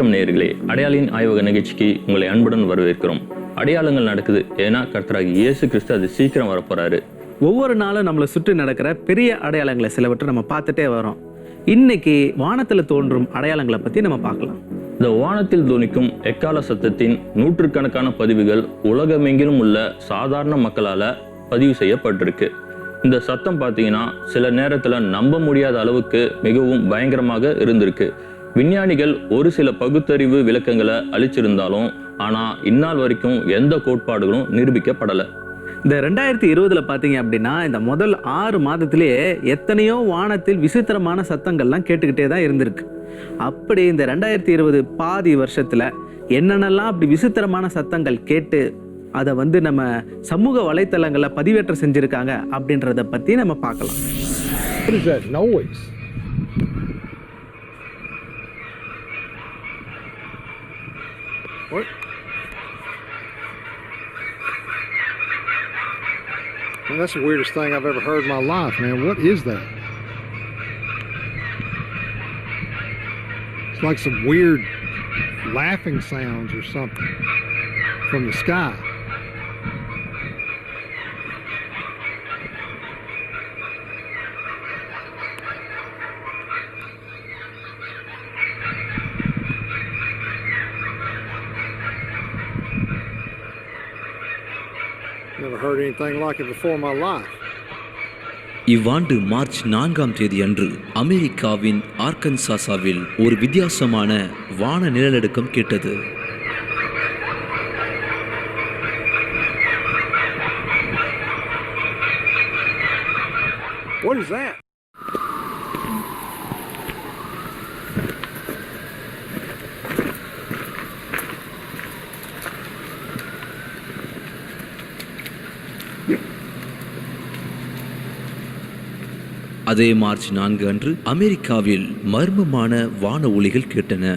வணக்கம் நேயர்களே, அடையாளின் ஆய்வக நிகழ்ச்சிக்கு உங்களை அன்புடன் வரவேற்கிறோம். அடையாளங்கள் நடக்குது, ஏன்னா கர்த்தராகிய இயேசு கிறிஸ்து அது சீக்கிரம் வரப்போறாரு. ஒவ்வொரு நாளும் நம்மளை சுற்றி நடக்கிற பெரிய அடையாளங்களை சிலவற்றை நம்ம பார்த்துட்டே வரோம். இன்னைக்கு வானத்தில் தோன்றும் அடையாளங்களை பற்றி நம்ம பார்க்கலாம். இந்த வானத்தில் துணிக்கும் எக்கால சத்தத்தின் நூற்றுக்கணக்கான பதிவுகள் உலகமெங்கிலும் உள்ள சாதாரண மக்களால் பதிவு செய்யப்பட்டிருக்கு. இந்த சத்தம் பார்த்தீங்கன்னா சில நேரத்தில் நம்ப முடியாத அளவுக்கு மிகவும் பயங்கரமாக இருந்திருக்கு. விஞ்ஞானிகள் ஒரு சில பகுத்தறிவு விளக்கங்களை அளிச்சிருந்தாலும் ஆனால் இந்நாள் வரைக்கும் எந்த கோட்பாடுகளும் நிரூபிக்கப்படலை. இந்த 2020 பார்த்தீங்க அப்படின்னா இந்த முதல் 6 மாதத்திலேயே எத்தனையோ வானத்தில் விசித்திரமான சத்தங்கள்லாம் கேட்டுக்கிட்டே தான் இருந்திருக்கு. அப்படி இந்த 2020 பாதி வருஷத்தில் என்னென்னலாம் அப்படி விசித்திரமான சத்தங்கள் கேட்டு அதை நம்ம சமூக வலைத்தளங்களில் பதிவேற்றம் செஞ்சுருக்காங்க அப்படின்றத பற்றி நம்ம பார்க்கலாம். What is that noise? What? Man, that's the weirdest thing I've ever heard in my life, man. What is that? It's like some weird laughing sounds or something from the sky. Never heard anything like it before in my life. இவ்வாண்டு March 4ஆம் தேதி அன்று அமெரிக்காவின் ஆர்கன்சாஸாவில் ஒரு வித்தியாசமான வான நிலநடுக்கம் கேட்டது. What is that? அதே மார்ச் 4 அன்று அமெரிக்காவில் மர்மமான வான ஒலிகள் கேட்டன.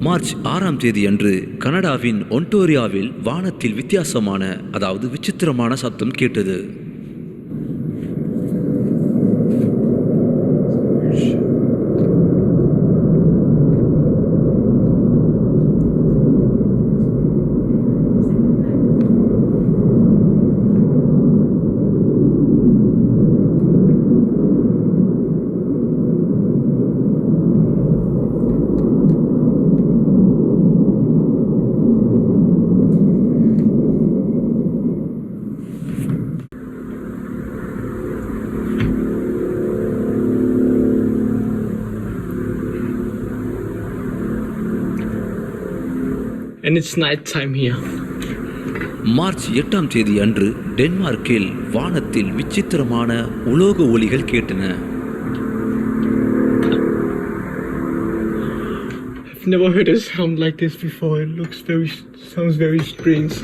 மார்ச் 6ஆம் தேதி அன்று கனடாவின் ஒன்டோரியாவில் வானத்தில் வித்தியாசமான அதாவது விசித்திரமான சத்தம் கேட்டது. And it's night time here. March 8ஆம் தேதி அன்று டென்மார்க்கில் வானத்தில் விசித்திரமான உலோக ஒலிகள் கேட்டன. I've never heard a sound like this before. It sounds very strange.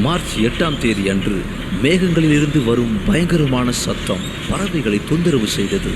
March 8ஆம் தேதி அன்று மேகங்களிலிருந்து வரும் பயங்கரமான சத்தம் பறவைகளை தொந்தரவு செய்தது.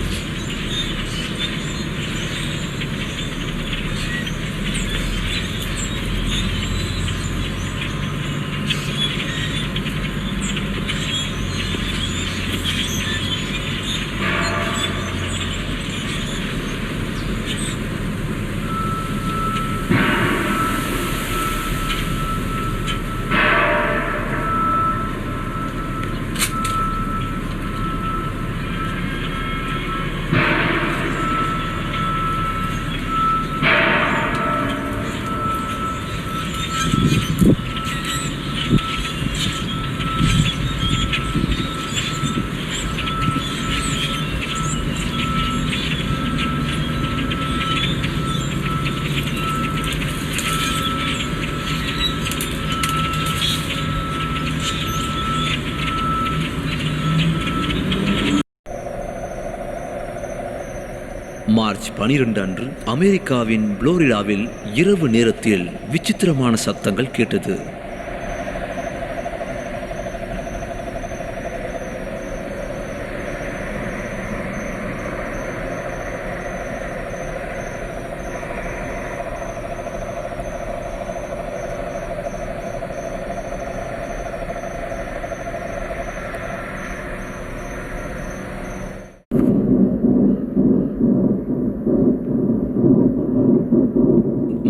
மார்ச் 12 அன்று அமெரிக்காவின் புளோரிடாவில் இரவு நேரத்தில் விசித்திரமான சத்தங்கள் கேட்டது.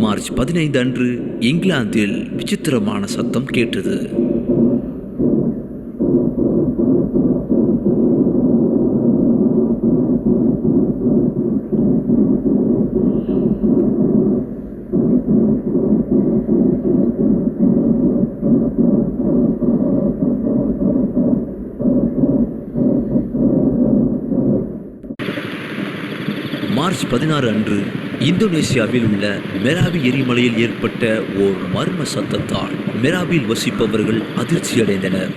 மார்ச் 15 அன்று இங்கிலாந்தில் விசித்திரமான சத்தம் கேட்டது. மார்ச் 16 அன்று இந்தோனேசியாவில் உள்ள மெராபி எரிமலையில் ஏற்பட்ட ஓர் மர்ம சத்தத்தால் மெராபில் வசிப்பவர்கள் அதிர்ச்சியடைந்தனர்.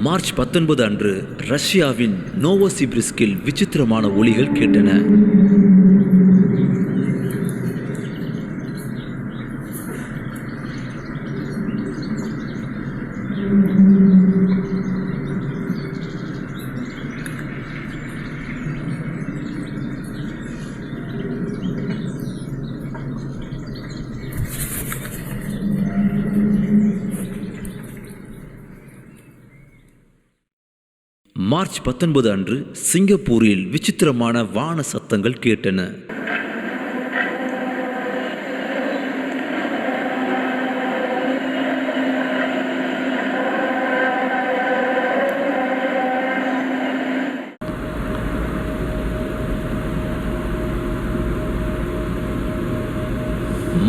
மார்ச் 19 அன்று ரஷ்யாவின் நோவோசிபிர்ஸ்கில் விசித்திரமான ஒலிகள் கேட்டன. மார்ச் 19 அன்று சிங்கப்பூரில் விசித்திரமான வான சத்தங்கள் கேட்டன.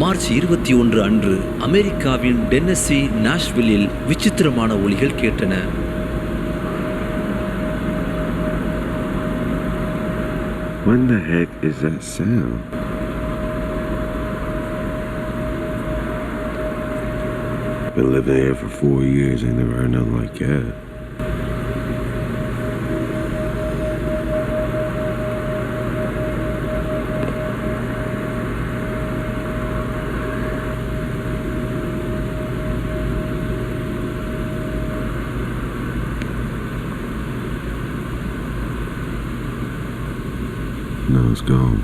மார்ச் 21 அன்று அமெரிக்காவின் டென்னசி நாஷ்வில்லில் விசித்திரமான ஒலிகள் கேட்டன. When the heck is that sound? Been living here for 4 years, ain't never heard nothing like that. No, it's gone.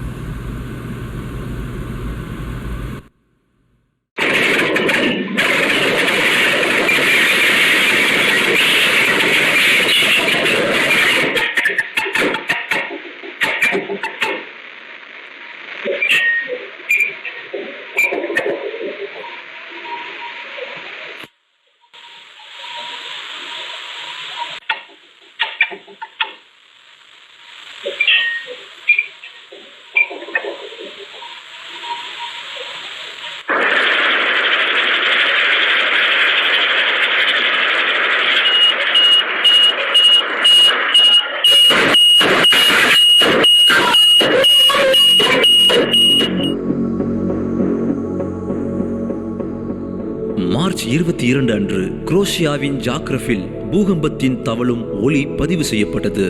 22 அன்று குரோஷியாவின் ஜாக்ரஃபில் பூகம்பத்தின் தவழும் ஒலி பதிவு செய்யப்பட்டது.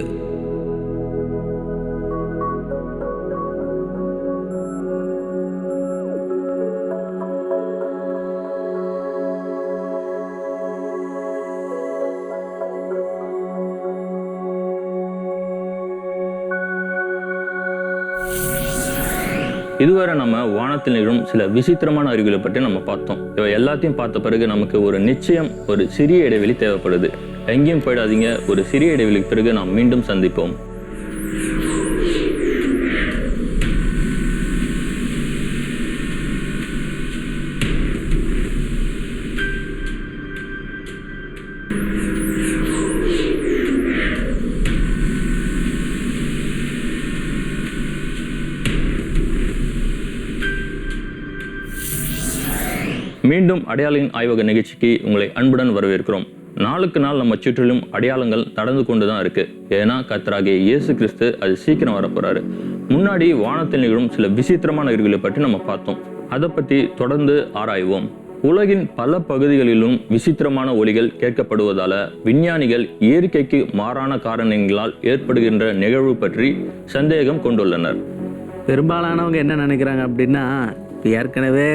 இதுவரை நம்ம வானத்தில் நிகழும் சில விசித்திரமான அறிவுகளை பற்றி நம்ம பார்த்தோம். இவை எல்லாத்தையும் பார்த்த பிறகு நமக்கு ஒரு நிச்சயம் ஒரு சிறிய இடைவெளி தேவைப்படுது. எங்கேயும் போயிடாதீங்க. ஒரு சிறிய இடைவெளிக்கு பிறகு நாம் மீண்டும் சந்திப்போம். மீண்டும் அடையாளின் ஆய்வக நிகழ்ச்சிக்கு உங்களை அன்புடன் வரவேற்கிறோம். நாளுக்கு நாள் நம்ம சுற்றிலும் அடையாளங்கள் நடந்து கொண்டு தான் இருக்கு. ஏன்னா கர்த்தராகிய இயேசு கிறிஸ்து அது சீக்கிரம் வரப்போறாரு. முன்னாடி வானத்தில் நிகழும் சில விசித்திரமான அறிவுகளை பற்றி நம்ம பார்த்தோம். அதை பற்றி தொடர்ந்து ஆராய்வோம். உலகின் பல பகுதிகளிலும் விசித்திரமான ஒலிகள் கேட்கப்படுவதால விஞ்ஞானிகள் இயற்கைக்கு மாறான காரணங்களால் ஏற்படுகின்ற நிகழ்வு பற்றி சந்தேகம் கொண்டுள்ளனர். பெரும்பாலானவங்க என்ன நினைக்கிறாங்க அப்படின்னா, ஏற்கனவே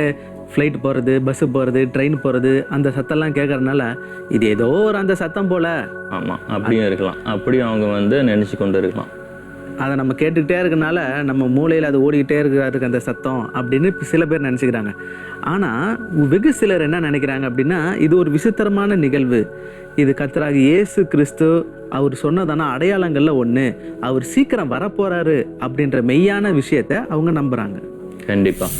ஃப்ளைட் போகிறது, பஸ்ஸு போகிறது, ட்ரெயின் போகிறது, அந்த சத்தம்லாம் கேட்கறதுனால இது ஏதோ ஒரு அந்த சத்தம் போல். ஆமாம், அப்படியும் இருக்கலாம். அப்படியும் அவங்க நினச்சி கொண்டு இருக்கலாம். அதை நம்ம கேட்டுக்கிட்டே இருக்கனால நம்ம மூளையில் அது ஓடிக்கிட்டே இருக்கிறதுக்கு அந்த சத்தம் அப்படின்னு சில பேர் நினச்சிக்கிறாங்க. ஆனால் வெகு சிலர் என்ன நினைக்கிறாங்க அப்படின்னா, இது ஒரு விசித்திரமான நிகழ்வு. இது கர்த்தராகிய இயேசு கிறிஸ்து அவர் சொன்னதான அடையாளங்களில் ஒன்று. அவர் சீக்கிரம் வரப்போகிறாரு அப்படின்ற மெய்யான விஷயத்தை அவங்க நம்புகிறாங்க. கண்டிப்பாக.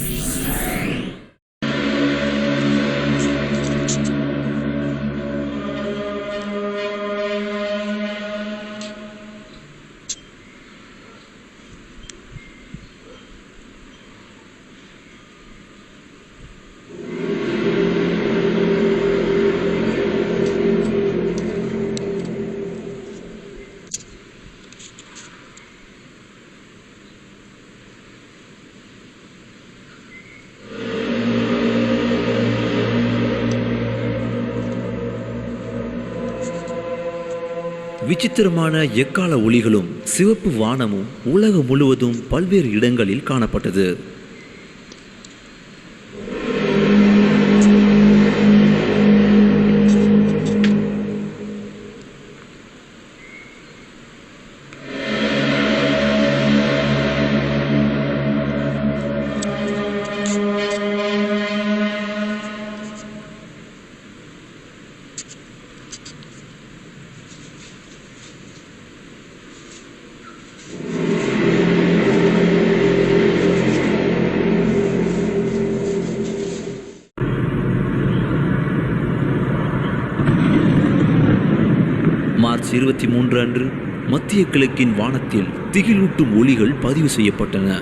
விசித்திரமான எக்கால ஒலிகளும் சிவப்பு வானமும் உலகம் முழுவதும் பல்வேறு இடங்களில் காணப்பட்டது. மார்ச் 23 அன்று மத்திய கிழக்கின் வானத்தில் திகிலூட்டும் ஒலிகள் பதிவு செய்யப்பட்டன.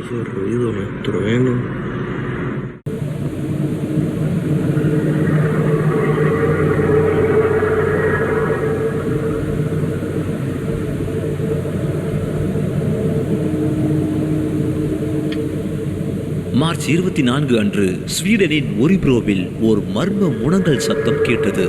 Ese ruido, los truenos. March 24 அன்று ஸ்வீடனின் ஒரிப்ரோவில் ஒரு மர்ம முனங்கல் சத்தம் கேட்டது.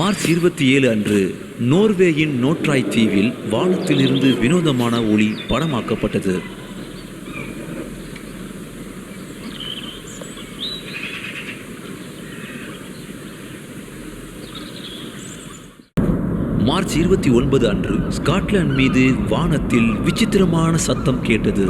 மார்ச் 27 அன்று நோர்வேயின் நோட்ராய் தீவில் வானத்திலிருந்து வினோதமான ஒளி படமாக்கப்பட்டது. மார்ச் 29 அன்று ஸ்காட்லாந்து மீது வானத்தில் விசித்திரமான சத்தம் கேட்டது.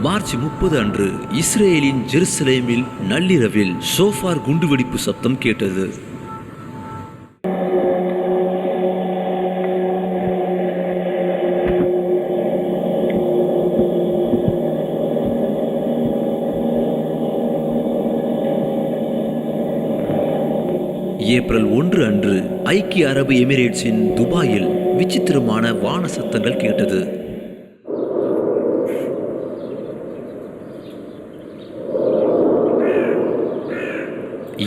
மார்ச் 30 அன்று இஸ்ரேலின் ஜெருசலேமில் நள்ளிரவில் ஷோஃபார் குண்டுவெடிப்பு சத்தம் கேட்டது. ஏப்ரல் 1 அன்று ஐக்கிய அரபு எமிரேட்ஸின் துபாயில் விசித்திரமான வான சத்தங்கள் கேட்டது.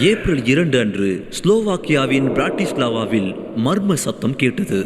ஏப்ரல் 2 அன்று ஸ்லோவாக்கியாவின் பிராட்டிஸ்லாவாவில் மர்ம சத்தம் கேட்டது.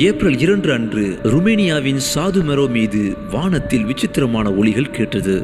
ஏப்ரல் 2 அன்று ருமேனியாவின் சாதுமெரோ மீது வானத்தில் விசித்திரமான ஒலிகள் கேட்டது.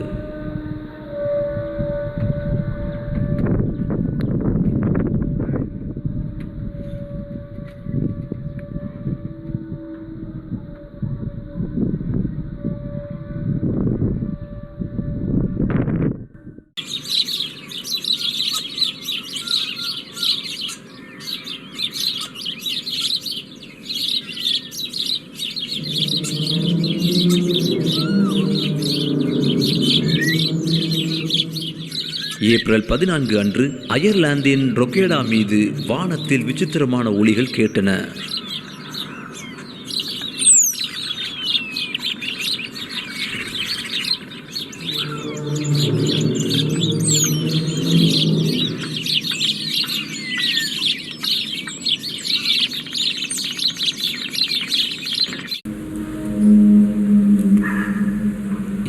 ஏப்ரல் 14 அன்று அயர்லாந்தின் ரொக்கேடா மீது வானத்தில் விசித்திரமான ஒலிகள் கேட்டன.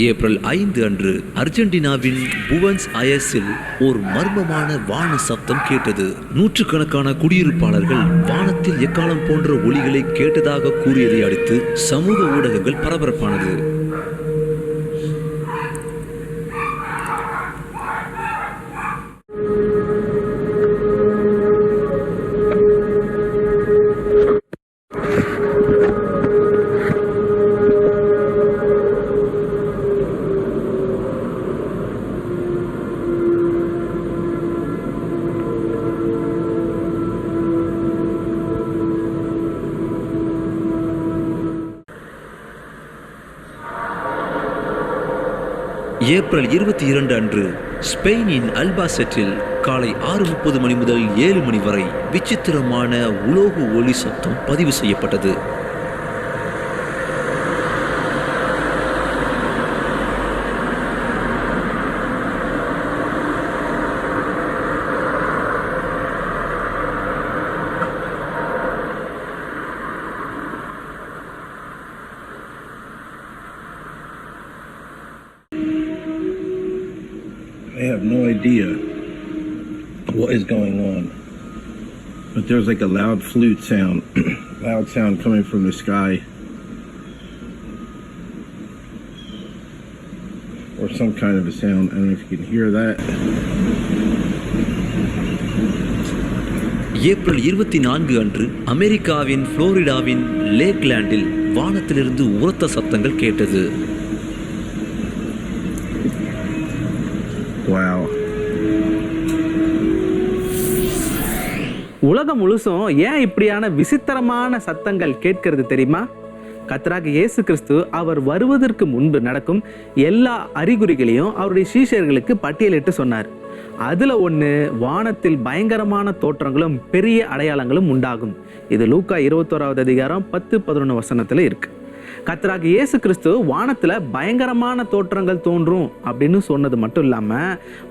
ஏப்ரல் 5 அன்று அர்ஜென்டினாவின் புவன்ஸ் அயர்ஸில் ஒரு மர்மமான வான சத்தம் கேட்டது. நூற்றுக்கணக்கான குடியிருப்பாளர்கள் வானத்தில் எக்காலம் போன்ற ஒலிகளை கேட்டதாக கூறியதை அடுத்து சமூக ஊடகங்கள் பரபரப்பானது. ஏப்ரல் 22 அன்று ஸ்பெயினின் அல்பாசெட்டில் காலை 6:30 மணி முதல் 7 மணி வரை விசித்திரமான உலோக ஒலி சத்தம் பதிவு செய்யப்பட்டது. I have no idea what is going on, but there's like a loud flute sound, loud sound coming from the sky. some kind of a sound. I don't know if you can hear that. April 24 அன்று அமெரிக்காவின் புளோரிடாவின் லேக்லாண்டில் வானத்திலிருந்து உரத்த சத்தங்கள் கேட்டது. Wow. உலகம் முழுசும் ஏன் இப்படியான விசித்திரமான சத்தங்கள் கேட்கிறது தெரியுமா? கர்த்தராகிய இயேசு கிறிஸ்து அவர் வருவதற்கு முன்பு நடக்கும் எல்லா அறிகுறிகளையும் அவருடைய சீஷர்களுக்கு பட்டியலிட்டு சொன்னார். அதுல ஒண்ணு, வானத்தில் பயங்கரமான தோற்றங்களும் பெரிய அடையாளங்களும் உண்டாகும். இது லூக்கா 21வது அதிகாரம் 10-11 வசனத்துல இருக்கு. கர்த்தராகிய இயேசு கிறிஸ்து வானத்துல பயங்கரமான தோற்றங்கள் தோன்றும் அப்படின்னு சொன்னது மட்டும் இல்லாம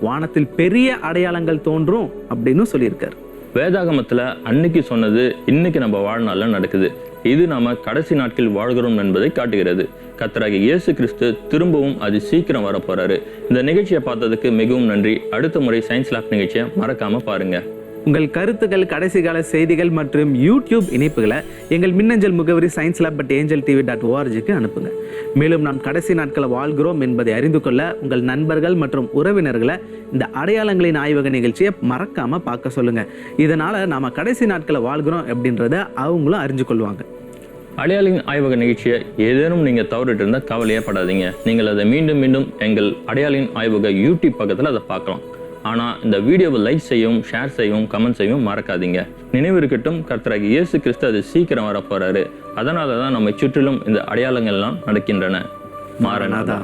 வானத்தில் பெரிய அடையாளங்கள் தோன்றும் அப்படின்னு சொல்லியிருக்காரு. வேதாகமத்துல அன்னைக்கு சொன்னது இன்னைக்கு நம்ம வாழ்நாள்ல நடக்குது. இது நாம கடைசி நாட்கள் வாழ்கிறோம் என்பதை காட்டுகிறது. கர்த்தராகிய இயேசு கிறிஸ்து திரும்பவும் அது சீக்கிரம் வர போறாரு. இந்த நிகழ்ச்சியை பார்த்ததுக்கு மிகவும் நன்றி. அடுத்த முறை சயின்ஸ் லேப் நிகழ்ச்சியை மறக்காம பாருங்க. உங்கள் கருத்துக்கள், கடைசி கால செய்திகள் மற்றும் யூடியூப் இணைப்புகளை எங்கள் மின்னஞ்சல் முகவரி sciencelab@angeltv.org அனுப்புங்க. மேலும் நாம் கடைசி நாட்களை வாழ்கிறோம் என்பதை அறிந்து கொள்ள உங்கள் நண்பர்கள் மற்றும் உறவினர்களை இந்த அடையாளங்களின் ஆய்வக நிகழ்ச்சியை மறக்காம பார்க்க சொல்லுங்க. இதனால நாம கடைசி நாட்களை வாழ்கிறோம் அப்படின்றத அவங்களும் அறிஞ்சு கொள்வாங்க. அடையாளின் ஆய்வக நிகழ்ச்சியை ஏதேனும் நீங்க தவறிட்டு இருந்தா கவலையே படாதீங்க. நீங்கள் அதை மீண்டும் மீண்டும் எங்கள் அடையாளின் ஆய்வக யூடியூப் பக்கத்துல அதை பார்க்கலாம். ஆனா இந்த வீடியோவை லைக் செய்யவும், ஷேர் செய்யவும், கமெண்ட் செய்யவும் மறக்காதீங்க. நினைவு இருக்கட்டும், கர்த்தராகிய இயேசு கிறிஸ்து அது சீக்கிரம் வர போறாரு. அதனாலதான் நம்மை சுற்றிலும் இந்த அடையாளங்கள் எல்லாம் நடக்கின்றன. மாரநாதா.